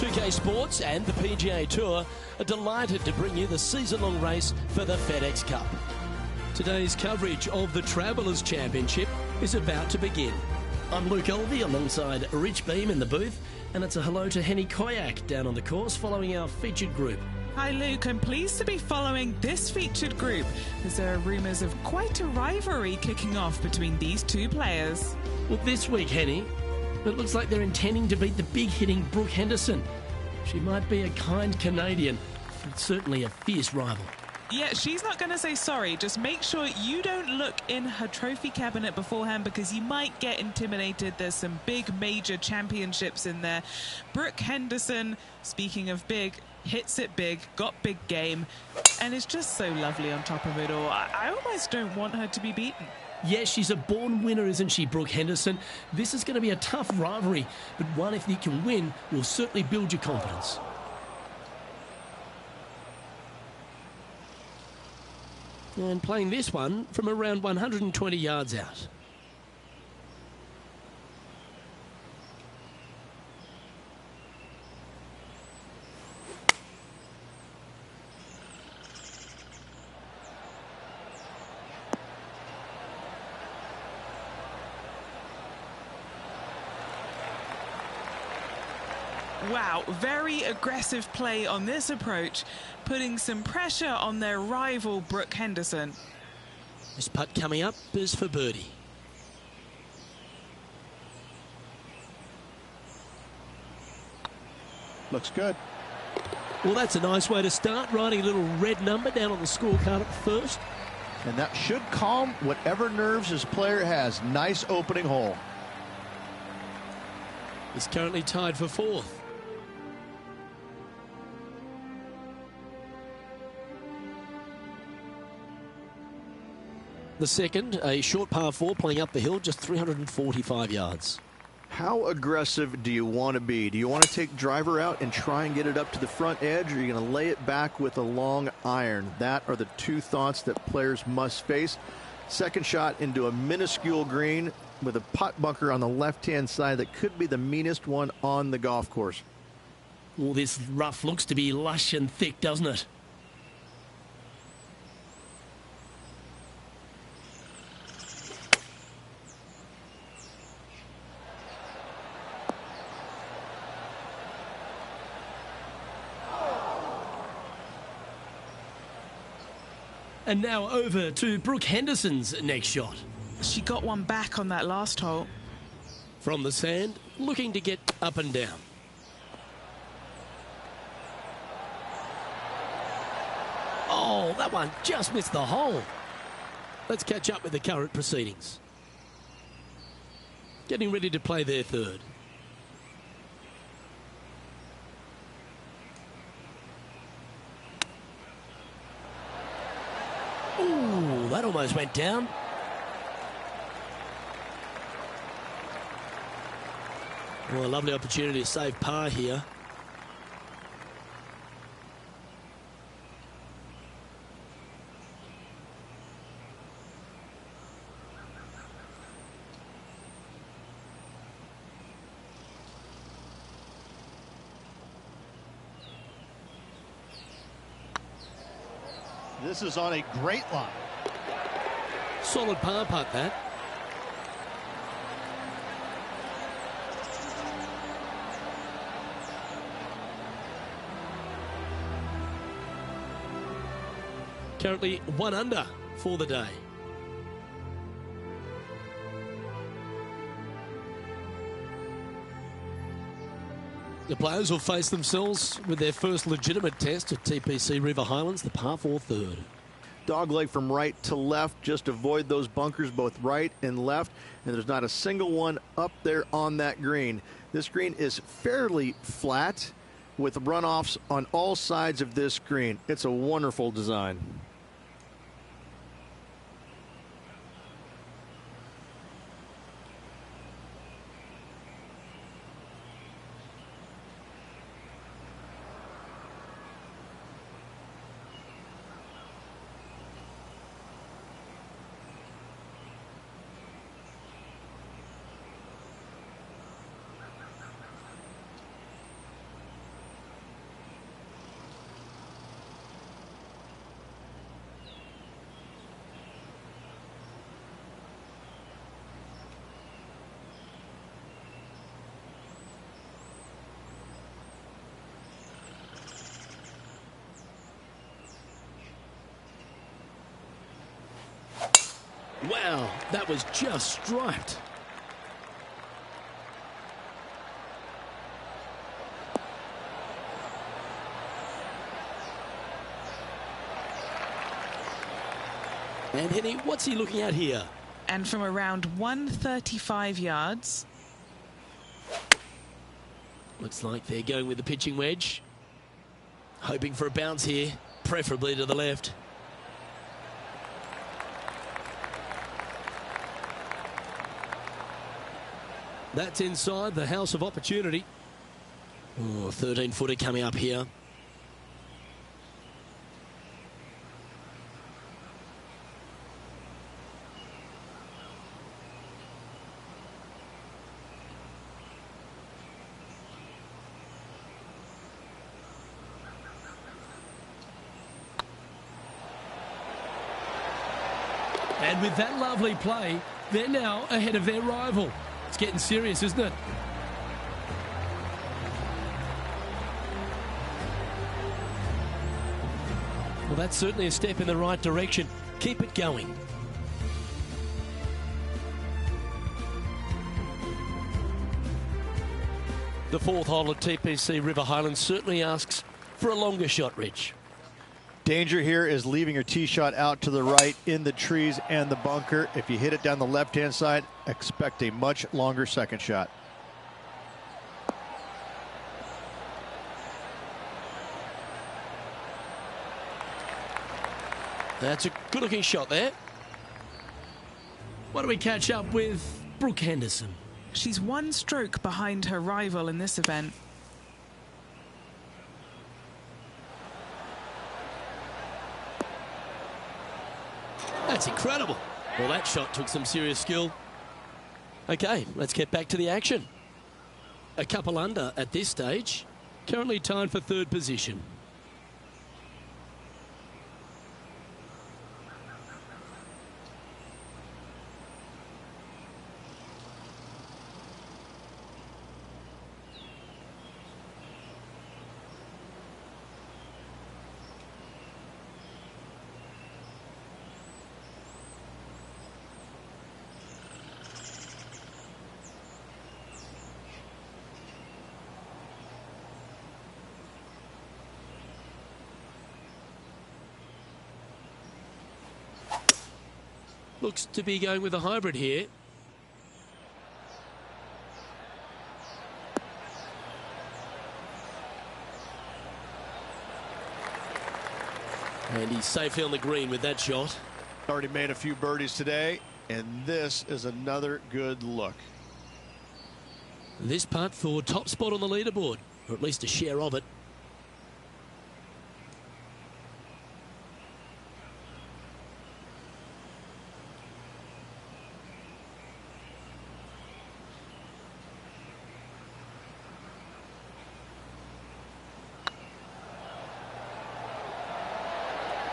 2K Sports and the PGA Tour are delighted to bring you the season-long race for the FedEx Cup. Today's coverage of the Travelers Championship is about to begin. I'm Luke Elvey alongside Rich Beam in the booth, and it's a hello to Henny Koyak down on the course following our featured group. Hi Luke, I'm pleased to be following this featured group as there are rumours of quite a rivalry kicking off between these two players. Well, this week, Henny, it looks like they're intending to beat the big-hitting Brooke Henderson. She might be a kind Canadian, but certainly a fierce rival. Yeah, she's not going to say sorry. Just make sure you don't look in her trophy cabinet beforehand because you might get intimidated. There's some big major championships in there. Brooke Henderson, speaking of big, hits it big, got big game, and is just so lovely on top of it all. I almost don't want her to be beaten. Yes, she's a born winner, isn't she, Brooke Henderson? This is going to be a tough rivalry, but one if you can win will certainly build your confidence. And playing this one from around 120 yards out. Wow, very aggressive play on this approach, putting some pressure on their rival Brooke Henderson. This putt coming up is for birdie. Looks good. Well, that's a nice way to start, writing a little red number down on the scorecard at first. And that should calm whatever nerves his player has. Nice opening hole. He's currently tied for fourth. The second, a short par 4 playing up the hill, just 345 yards. How aggressive do you want to be? Do you want to take driver out and try and get it up to the front edge, or are you going to lay it back with a long iron? That are the two thoughts that players must face. Second shot into a minuscule green with a putt bunker on the left-hand side that could be the meanest one on the golf course. Well, this rough looks to be lush and thick, doesn't it? And now over to Brooke Henderson's next shot. She got one back on that last hole. From the sand, looking to get up and down. Oh, that one just missed the hole. Let's catch up with the current proceedings. Getting ready to play their third. Ooh, that almost went down. Well, a lovely opportunity to save par here. This is on a great line. Solid par putt, that. Currently 1 under for the day. The players will face themselves with their first legitimate test at TPC River Highlands, the par 4 third. Dogleg from right to left. Just avoid those bunkers both right and left. And there's not a single one up there on that green. This green is fairly flat with runoffs on all sides of this green. It's a wonderful design. Wow, that was just striped. And Henny, what's he looking at here? And from around 135 yards. Looks like they're going with the pitching wedge. Hoping for a bounce here, preferably to the left. That's inside the house of opportunity. Oh, 13-footer coming up here. And with that lovely play, they're now ahead of their rival. It's getting serious, isn't it? Well, that's certainly a step in the right direction. Keep it going. The fourth hole at TPC River Highlands certainly asks for a longer shot, Rich. Danger here is leaving your tee shot out to the right in the trees and the bunker. If you hit it down the left-hand side, expect a much longer second shot. That's a good-looking shot there. Why don't we catch up with Brooke Henderson? She's one stroke behind her rival in this event. That's incredible. Well, that shot took some serious skill. Okay, let's get back to the action. A couple under at this stage. Currently tied for third position. Looks to be going with a hybrid here. And he's safely on the green with that shot. Already made a few birdies today, and this is another good look. This putt for top spot on the leaderboard, or at least a share of it.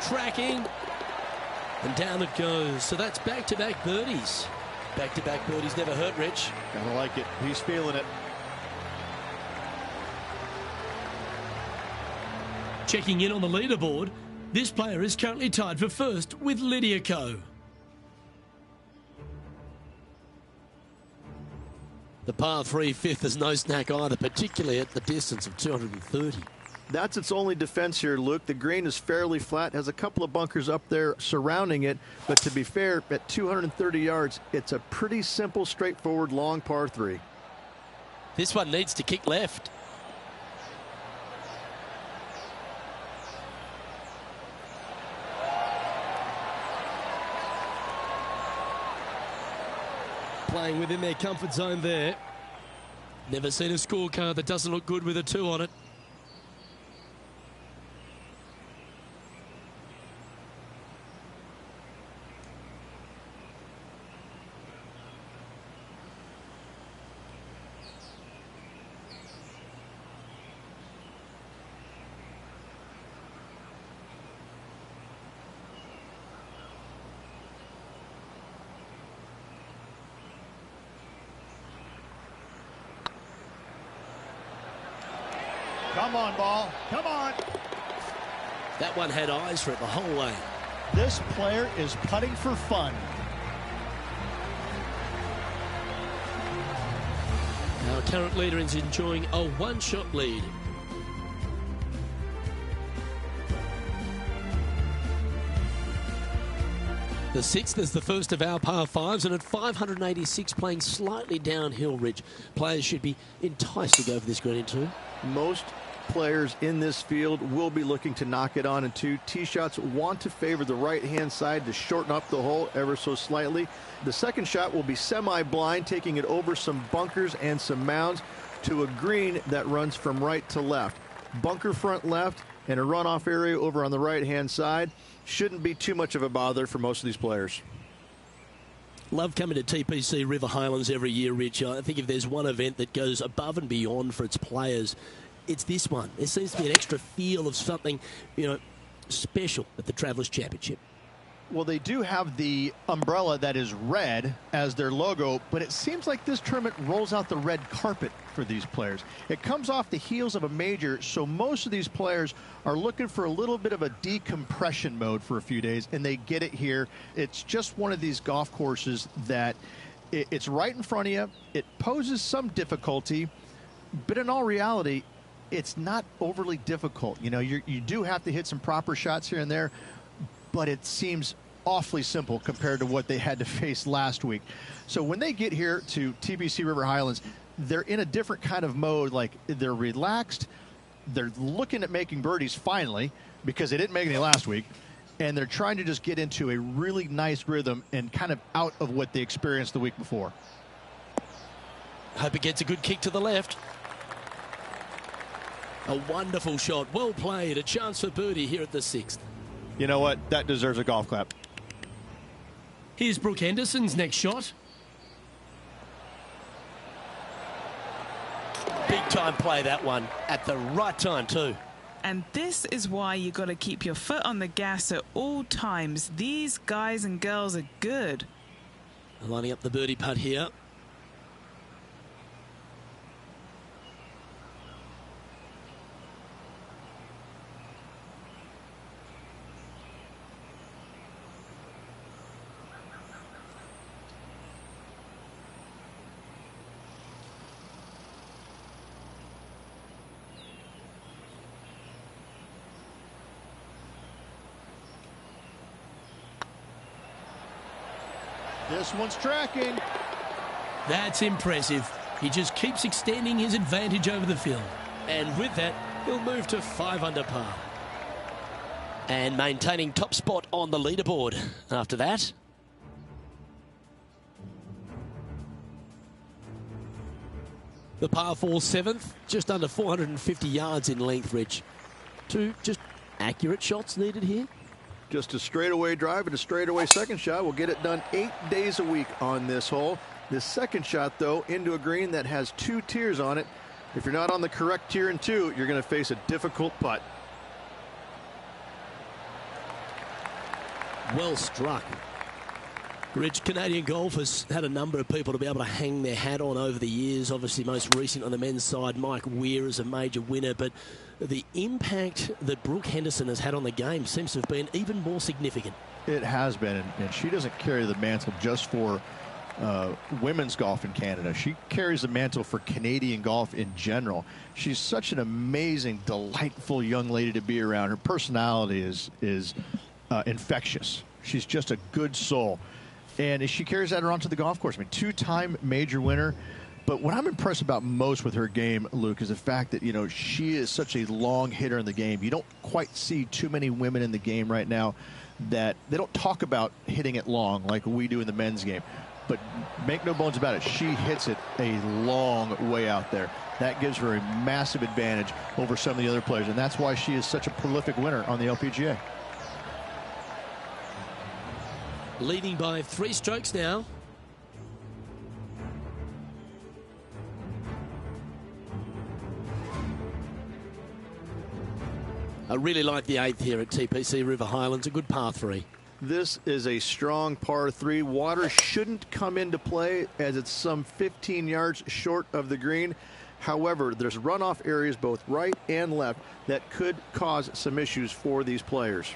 Tracking, and down it goes. So that's back-to-back birdies. Back-to-back birdies never hurt, Rich. Kinda like it. He's feeling it. Checking in on the leaderboard, this player is currently tied for first with Lydia Ko. The par 3 fifth is no snack either, particularly at the distance of 230. That's its only defense here, Luke. The green is fairly flat, has a couple of bunkers up there surrounding it, but to be fair, at 230 yards, it's a pretty simple, straightforward, long par 3. This one needs to kick left. Playing within their comfort zone there. Never seen a scorecard that doesn't look good with a 2 on it. Come on, ball. Come on. That one had eyes for it the whole way. This player is putting for fun. Our current leader is enjoying a one-shot lead. The 6th is the first of our par 5s, and at 586 playing slightly downhill, Rich, players should be enticed to go for this green in 2. Most players in this field will be looking to knock it on in 2. Tee shots want to favor the right-hand side to shorten up the hole ever so slightly. The second shot will be semi-blind, taking it over some bunkers and some mounds to a green that runs from right to left. Bunker front left and a runoff area over on the right-hand side. Shouldn't be too much of a bother for most of these players. Love coming to TPC River Highlands every year, Rich. I think if there's one event that goes above and beyond for its players, it's this one. There seems to be an extra feel of something, special at the Travelers Championship. Well, they do have the umbrella that is red as their logo, but it seems like this tournament rolls out the red carpet for these players. It comes off the heels of a major, so most of these players are looking for a little bit of a decompression mode for a few days, and they get it here. It's just one of these golf courses that it's right in front of you. It poses some difficulty, but in all reality, it's not overly difficult. You do have to hit some proper shots here and there, but it seems awfully simple compared to what they had to face last week. So when they get here to TPC River Highlands, they're in a different kind of mode. Like, they're relaxed. They're looking at making birdies finally, because they didn't make any last week. And they're trying to just get into a really nice rhythm and kind of out of what they experienced the week before. Hope it gets a good kick to the left. A wonderful shot. Well played. A chance for birdie here at the 6th. You know what? That deserves a golf clap. Here's Brooke Henderson's next shot. Big time play, that one. At the right time, too. And this is why you got to keep your foot on the gas at all times. These guys and girls are good. Lining up the birdie putt here. This one's tracking. That's impressive. He just keeps extending his advantage over the field. And with that, he'll move to 5 under par. And maintaining top spot on the leaderboard after that. The par 4 7th, just under 450 yards in length, Rich. 2 just accurate shots needed here. Just a straightaway drive and a straightaway second shot will get it done 8 days a week on this hole. This second shot, though, into a green that has 2 tiers on it. If you're not on the correct tier in 2, you're going to face a difficult putt. Well struck. Rich, Canadian golf has had a number of people to be able to hang their hat on over the years. Obviously, most recent on the men's side, Mike Weir is a major winner. But the impact that Brooke Henderson has had on the game seems to have been even more significant. It has been, and she doesn't carry the mantle just for women's golf in Canada. She carries the mantle for Canadian golf in general. She's such an amazing, delightful young lady to be around. Her personality is infectious. She's just a good soul. And she carries that around to the golf course. I mean, 2-time major winner. But what I'm impressed about most with her game, Luke, is the fact that, she is such a long hitter in the game. You don't quite see too many women in the game right now that they don't talk about hitting it long like we do in the men's game. But make no bones about it, she hits it a long way out there. That gives her a massive advantage over some of the other players. And that's why she is such a prolific winner on the LPGA. Leading by 3 strokes now. I really like the 8th here at TPC River Highlands. A good par 3. This is a strong par 3. Water shouldn't come into play as it's some 15 yards short of the green. However, there's runoff areas both right and left that could cause some issues for these players.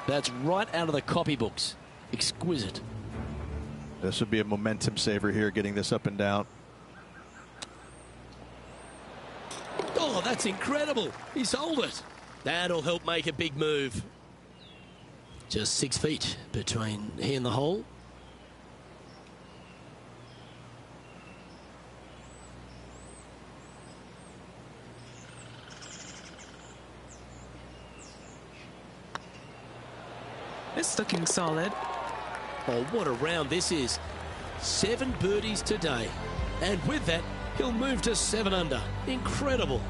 That's right out of the copybooks. Exquisite. This would be a momentum saver here, getting this up and down. Oh, that's incredible. He sold it. That'll help make a big move. Just 6 feet between he and the hole. It's looking solid. Oh, what a round this is. 7 birdies today. And with that, he'll move to 7 under. Incredible.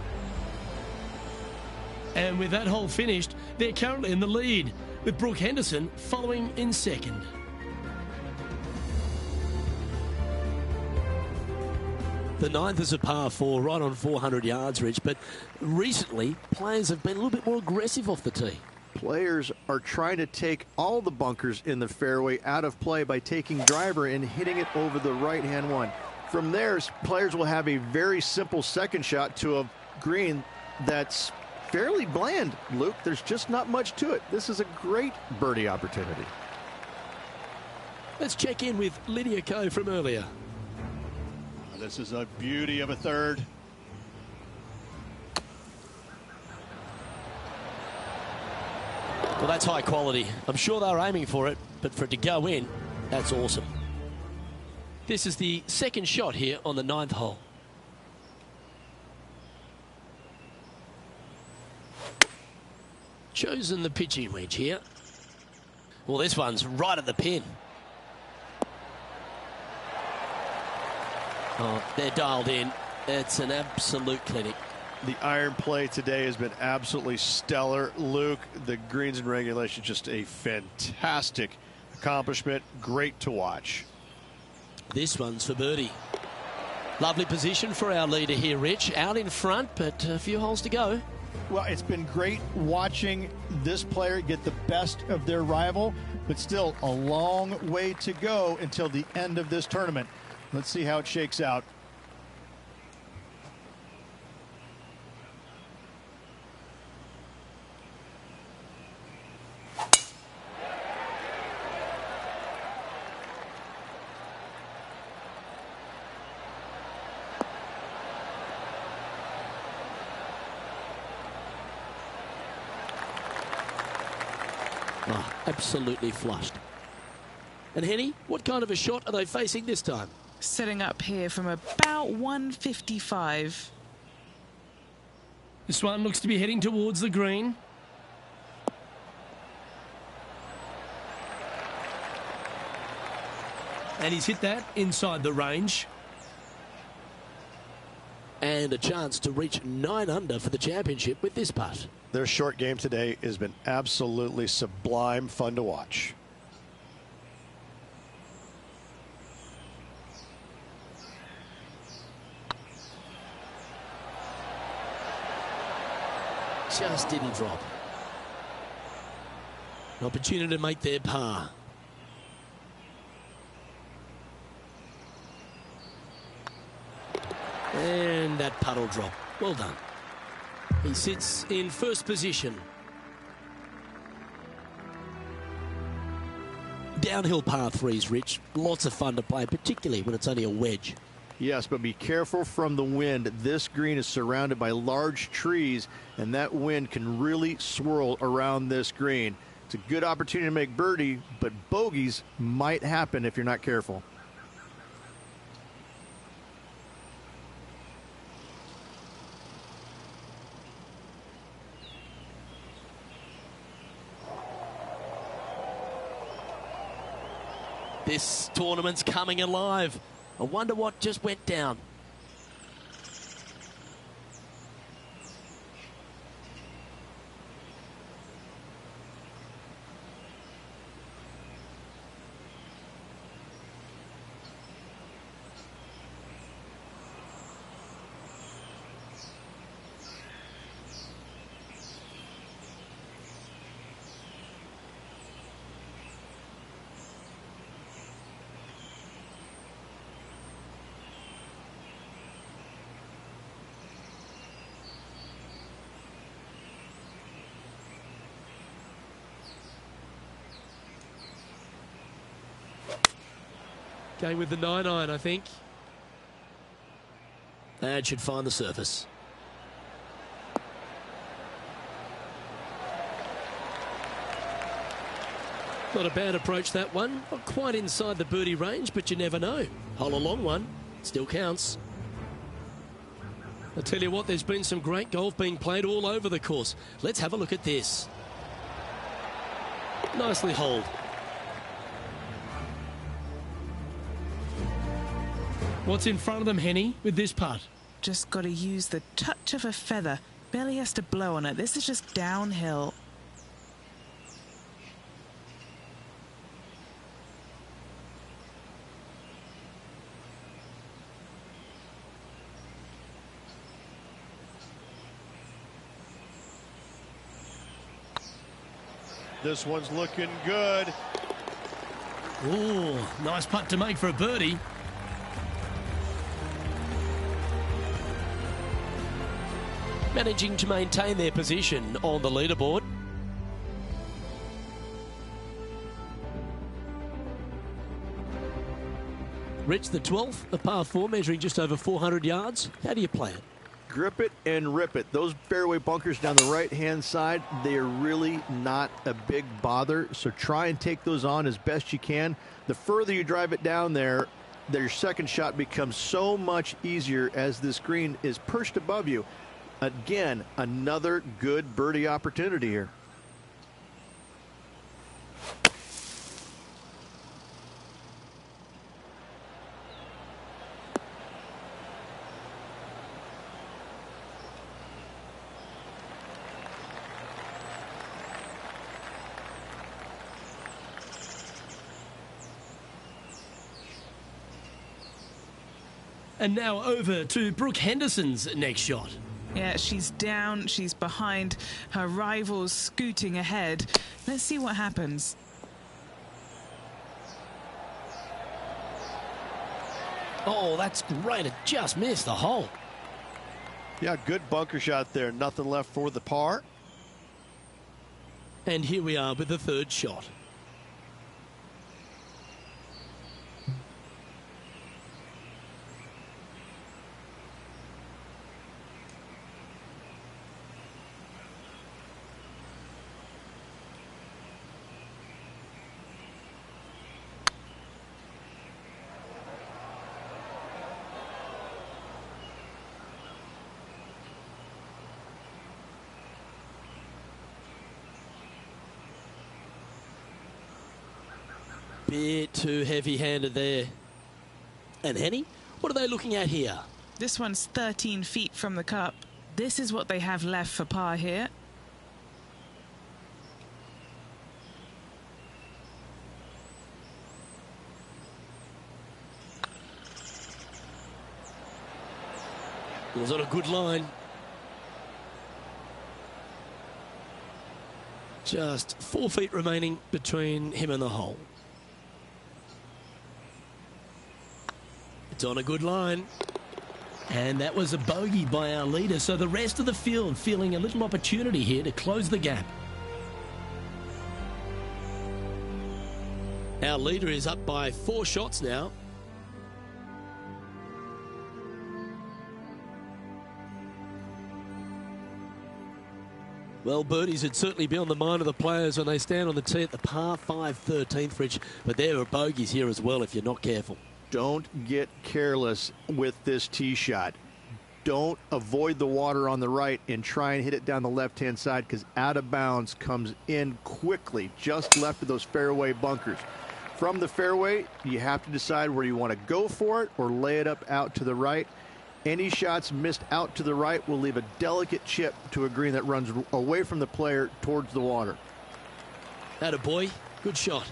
And with that hole finished, they're currently in the lead, with Brooke Henderson following in second. The 9th is a par 4, right on 400 yards, Rich, but recently players have been a little bit more aggressive off the tee. Players are trying to take all the bunkers in the fairway out of play by taking driver and hitting it over the right-hand one. From there, players will have a very simple second shot to a green that's fairly bland, Luke. There's just not much to it. This is a great birdie opportunity. Let's check in with Lydia Ko from earlier. This is a beauty of a third. Well, that's high quality. I'm sure they were aiming for it, but for it to go in, that's awesome. This is the second shot here on the 9th hole. Chosen the pitching wedge here. Well, this one's right at the pin. Oh, they're dialed in. It's an absolute clinic. The iron play today has been absolutely stellar, Luke. The greens and regulation, just a fantastic accomplishment. Great to watch. This one's for birdie. Lovely position for our leader here, Rich. Out in front, but a few holes to go. Well, it's been great watching this player get the best of their rival, but still a long way to go until the end of this tournament. Let's see how it shakes out. Oh, absolutely flushed. And Henny, what kind of a shot are they facing this time? Setting up here from about 155. This one looks to be heading towards the green. And he's hit that inside the range. And a chance to reach 9 under for the championship with this putt. Their short game today has been absolutely sublime fun to watch. Just didn't drop. An opportunity to make their par. And that puddle drop. Well done. He sits in first position. Downhill par 3s, Rich. Lots of fun to play, particularly when it's only a wedge. Yes, but be careful from the wind. This green is surrounded by large trees, and that wind can really swirl around this green. It's a good opportunity to make birdie, but bogeys might happen if you're not careful. This tournament's coming alive. I wonder what just went down. Going with the 9-iron, I think. That should find the surface. Not a bad approach, that one. Not quite inside the birdie range, but you never know. Hole a long one. Still counts. I tell you what, there's been some great golf being played all over the course. Let's have a look at this. Nicely holed. What's in front of them, Henny, with this putt? Just got to use the touch of a feather. Barely has to blow on it. This is just downhill. This one's looking good. Ooh, nice putt to make for a birdie. Managing to maintain their position on the leaderboard. Rich, the 12th, a par 4 measuring just over 400 yards. How do you play it? Grip it and rip it. Those fairway bunkers down the right-hand side, they are really not a big bother, so try and take those on as best you can. The further you drive it down there, their second shot becomes so much easier as this green is perched above you. Again, another good birdie opportunity here. And now over to Brooke Henderson's next shot. Yeah, she's down, she's behind, her rivals scooting ahead. Let's see what happens. Oh, that's great. It just missed the hole. Yeah, good bunker shot there. Nothing left for the par. And here we are with the third shot. Bit too heavy-handed there. And Henny, what are they looking at here? This one's 13 feet from the cup. This is what they have left for par here. It was on a good line. Just 4 feet remaining between him and the hole. It's on a good line. And that was a bogey by our leader. So the rest of the field feeling a little opportunity here to close the gap. Our leader is up by 4 shots now. Well, birdies would certainly be on the mind of the players when they stand on the tee at the par 5 13th, Rich. But there are bogeys here as well if you're not careful. Don't get careless with this tee shot. Don't avoid the water on the right and try and hit it down the left-hand side, because out of bounds comes in quickly, just left of those fairway bunkers. From the fairway, you have to decide where you want to go for it or lay it up out to the right. Any shots missed out to the right will leave a delicate chip to a green that runs away from the player towards the water. Attaboy, good shot.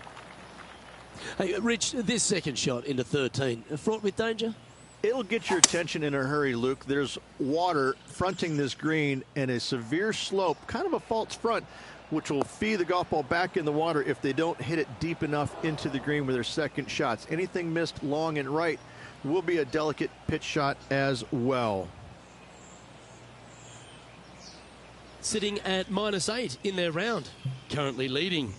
Hey, Rich, this second shot into 13, fraught with danger? It'll get your attention in a hurry, Luke. There's water fronting this green and a severe slope, kind of a false front, which will feed the golf ball back in the water if they don't hit it deep enough into the green with their second shots. Anything missed long and right will be a delicate pitch shot as well. Sitting at -8 in their round, currently leading.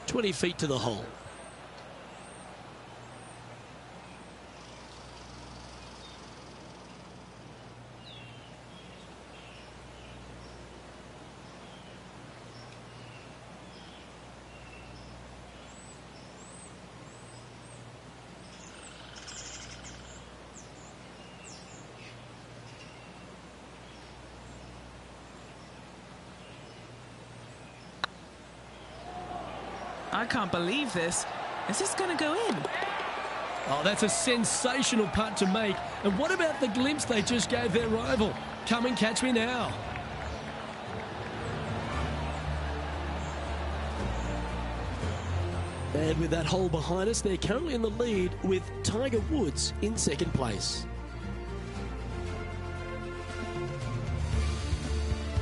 20 feet to the hole. I can't believe this. Is this going to go in? Oh, that's a sensational putt to make. And what about the glimpse they just gave their rival? Come and catch me now. And with that hole behind us, they're currently in the lead with Tiger Woods in second place.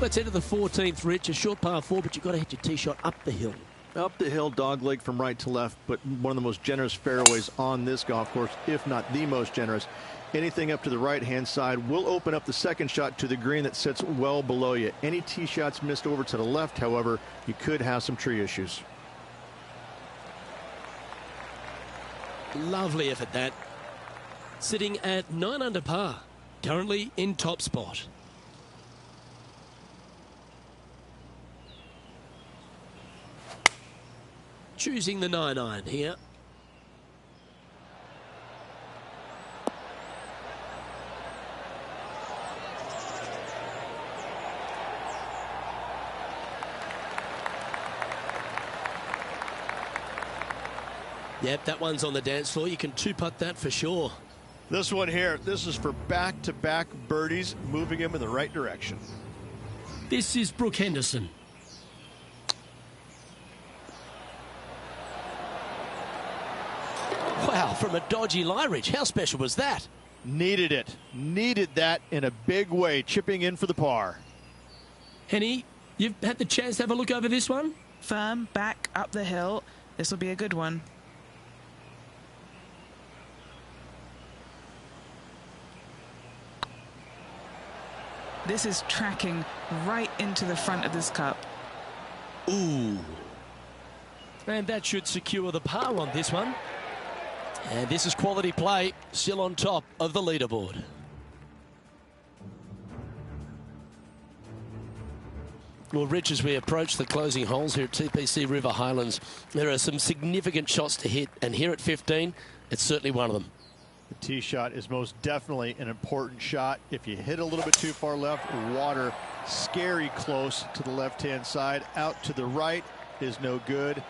Let's head to the 14th, Rich. A short par 4, but you've got to hit your tee shot up the hill. Up the hill, dogleg from right to left, but one of the most generous fairways on this golf course, if not the most generous. Anything up to the right-hand side will open up the second shot to the green that sits well below you. Any tee shots missed over to the left, however, you could have some tree issues. Lovely effort, that. Sitting at 9 under par, currently in top spot. Choosing the 9-iron here. Yep, that one's on the dance floor. You can two-putt that for sure. This one here, this is for back-to-back birdies, moving him in the right direction. This is Brooke Henderson. Wow, from a dodgy Lyridge. How special was that? Needed it. Needed that in a big way, chipping in for the par. Henny, you've had the chance to have a look over this one? Firm, back, up the hill. This will be a good one. This is tracking right into the front of this cup. Ooh. And that should secure the par on this one. And this is quality play, still on top of the leaderboard. Well, Rich, as we approach the closing holes here at TPC River Highlands, there are some significant shots to hit, and here at 15, it's certainly one of them. The tee shot is most definitely an important shot. If you hit a little bit too far left, water scary close to the left-hand side. Out to the right is no good.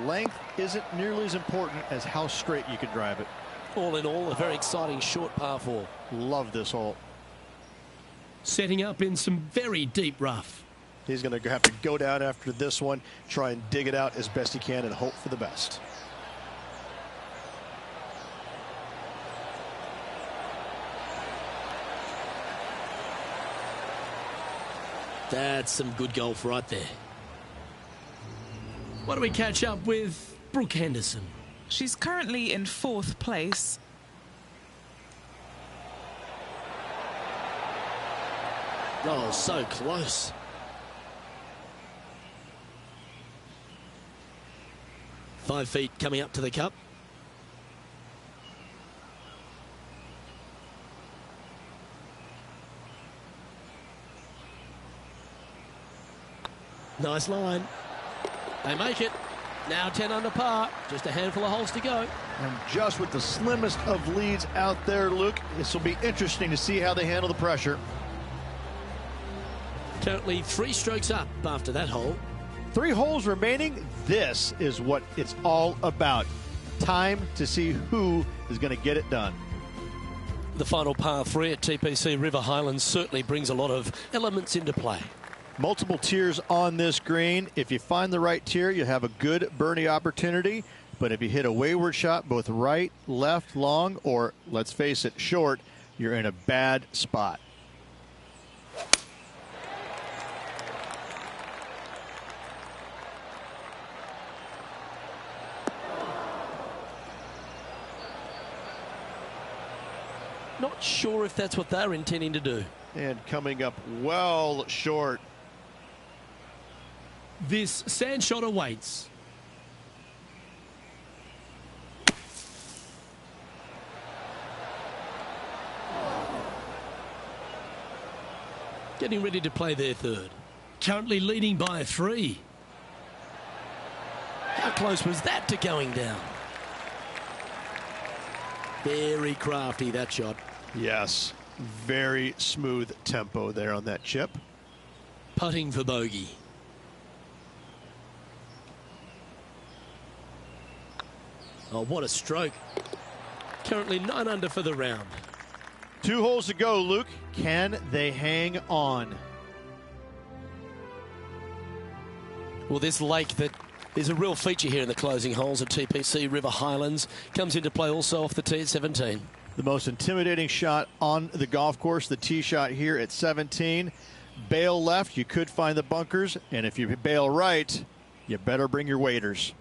Length isn't nearly as important as how straight you can drive it. All in all, a very exciting short par 4. Love this hole. Setting up in some very deep rough. He's going to have to go down after this one, try and dig it out as best he can and hope for the best. That's some good golf right there. Why don't we catch up with Brooke Henderson? She's currently in 4th place. Oh, so close. Five feet coming up to the cup. Nice line. They make it. Now 10 under par. Just a handful of holes to go. And just with the slimmest of leads out there, Luke, this will be interesting to see how they handle the pressure. Currently 3 strokes up after that hole. 3 holes remaining. This is what it's all about. Time to see who is going to get it done. The final par 3 at TPC River Highlands certainly brings a lot of elements into play. Multiple tiers on this green. If you find the right tier, you have a good birdie opportunity. But if you hit a wayward shot, both right, left, long, or, let's face it, short, you're in a bad spot. Not sure if that's what they're intending to do. And coming up well short. This sand shot awaits. getting ready to play their third. Currently leading by 3. How close was that to going down? Very crafty, that shot. Yes, very smooth tempo there on that chip. Putting for bogey. Oh, what a stroke. Currently 9 under for the round. 2 holes to go, Luke. Can they hang on? Well, this lake that is a real feature here in the closing holes at TPC River Highlands comes into play also off the tee at 17. The most intimidating shot on the golf course, the tee shot here at 17. Bail left, you could find the bunkers, and if you bail right, you better bring your waders.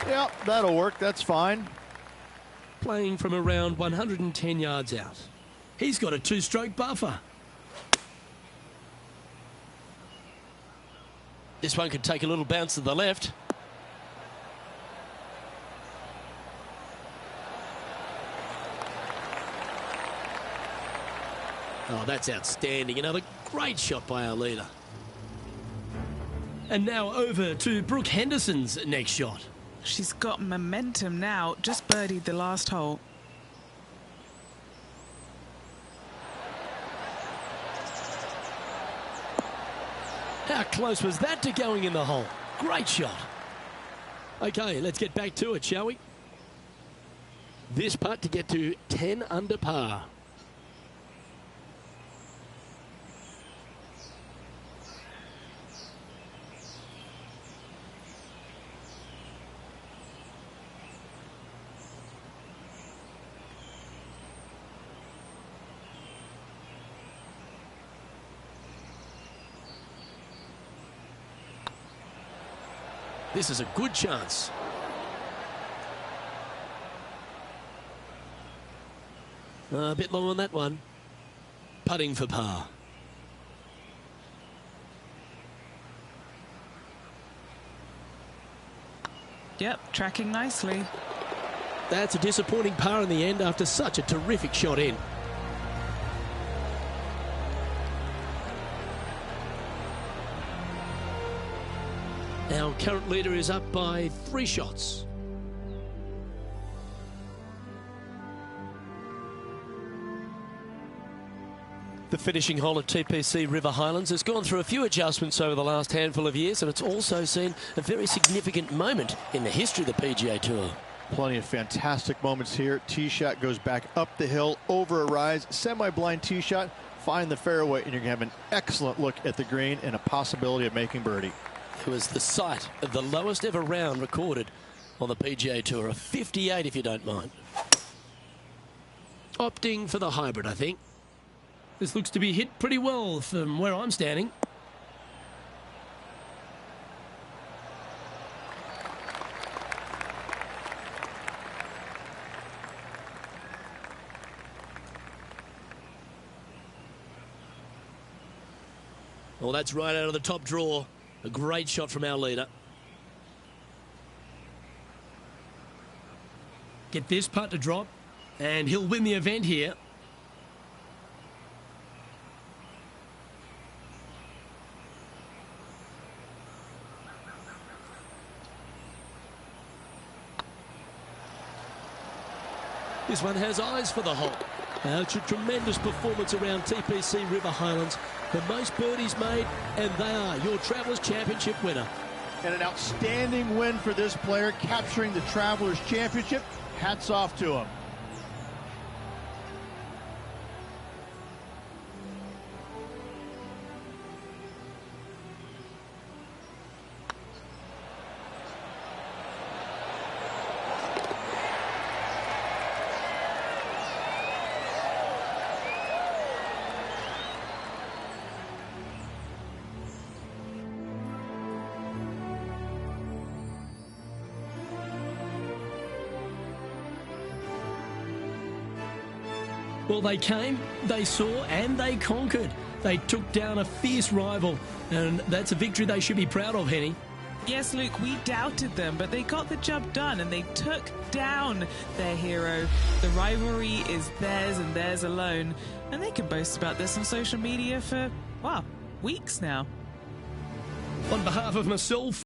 Yeah, that'll work. That's fine. Playing from around 110 yards out. He's got a 2-stroke buffer. This one could take a little bounce to the left. Oh, that's outstanding. Another great shot by our leader. And now over to Brooke Henderson's next shot. She's got momentum now. Just birdied the last hole. How close was that to going in the hole? Great shot. Okay, let's get back to it, shall we? This putt to get to 10 under par. This is a good chance. A bit long on that one. Putting for par. Yep, tracking nicely. That's a disappointing par in the end after such a terrific shot in. Our current leader is up by 3 shots. The finishing hole at TPC River Highlands has gone through a few adjustments over the last handful of years, and it's also seen a very significant moment in the history of the PGA Tour. Plenty of fantastic moments here. Tee shot goes back up the hill, over a rise, semi-blind tee shot, find the fairway, and you're going to have an excellent look at the green and a possibility of making birdie. It was the site of the lowest ever round recorded on the PGA Tour, a 58 if you don't mind. Opting for the hybrid, I think. This looks to be hit pretty well from where I'm standing. Well, that's right out of the top draw. A great shot from our leader. Get this putt to drop, and he'll win the event here. This one has eyes for the hole. It's a tremendous performance around TPC River Highlands. The most birdies made, and they are your Travelers Championship winner. And an outstanding win for this player, capturing the Travelers Championship. Hats off to him. Well, they came, they saw, and they conquered. They took down a fierce rival, and that's a victory they should be proud of, Henny. Yes, Luke, we doubted them, but they got the job done and they took down their hero. The rivalry is theirs and theirs alone, and they can boast about this on social media for, well, weeks now. On behalf of myself,